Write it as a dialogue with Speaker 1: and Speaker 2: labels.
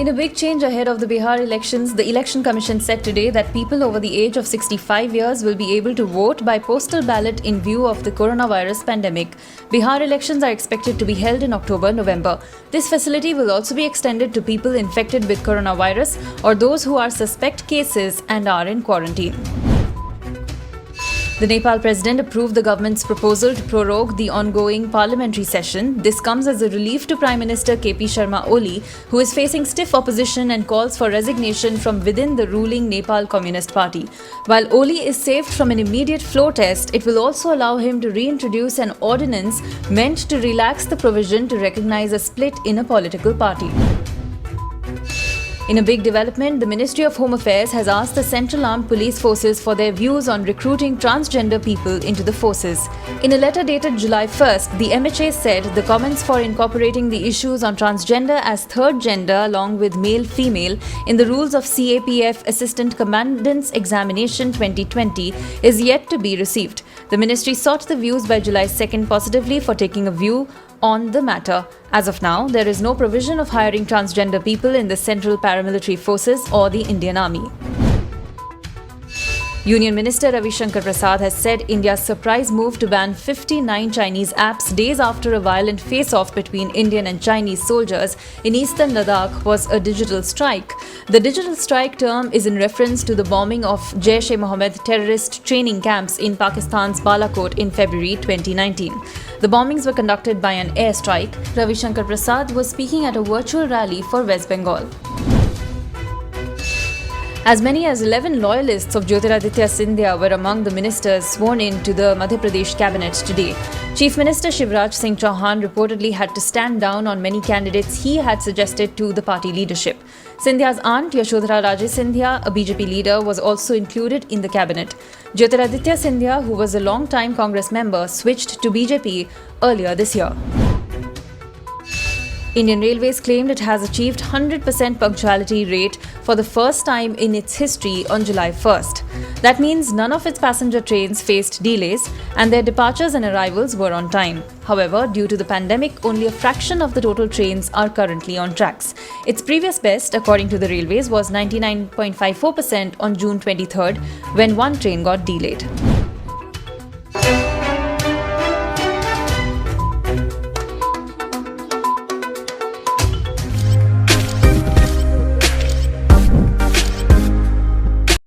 Speaker 1: In a big change ahead of the Bihar elections, the Election Commission said today that people over the age of 65 years will be able to vote by postal ballot in view of the coronavirus pandemic. Bihar elections are expected to be held in October-November. This facility will also be extended to people infected with coronavirus or those who are suspect cases and are in quarantine. The Nepal president approved the government's proposal to prorogue the ongoing parliamentary session. This comes as a relief to Prime Minister Sharma Oli, who is facing stiff opposition and calls for resignation from within the ruling Nepal Communist Party. While Oli is saved from an immediate floor test, it will also allow him to reintroduce an ordinance meant to relax the provision to recognize a split in a political party. In a big development, the Ministry of Home Affairs has asked the Central Armed Police Forces for their views on recruiting transgender people into the forces. In a letter dated July 1st, the MHA said the comments for incorporating the issues on transgender as third gender along with male-female in the rules of CAPF Assistant Commandant's Examination 2020 is yet to be received. The ministry sought the views by July 2nd positively for taking a view on the matter. As of now, there is no provision of hiring transgender people in the Central Paramilitary Forces or the Indian Army. Union Minister Ravi Shankar Prasad has said India's surprise move to ban 59 Chinese apps days after a violent face-off between Indian and Chinese soldiers in eastern Ladakh was a digital strike. The digital strike term is in reference to the bombing of Jaish-e-Mohammed terrorist training camps in Pakistan's Balakot in February 2019. The bombings were conducted by an airstrike. Ravi Shankar Prasad was speaking at a virtual rally for West Bengal. As many as 11 loyalists of Jyotiraditya Scindia were among the ministers sworn in to the Madhya Pradesh cabinet today. Chief Minister Shivraj Singh Chauhan reportedly had to stand down on many candidates he had suggested to the party leadership. Scindia's aunt, Yashodhara Scindia, a BJP leader, was also included in the cabinet. Jyotiraditya Scindia, who was a long-time Congress member, switched to BJP earlier this year. Indian Railways claimed it has achieved 100% punctuality rate for the first time in its history on July 1st. That means none of its passenger trains faced delays and their departures and arrivals were on time. However, due to the pandemic, only a fraction of the total trains are currently on tracks. Its previous best, according to the Railways, was 99.54% on June 23rd, when one train got delayed.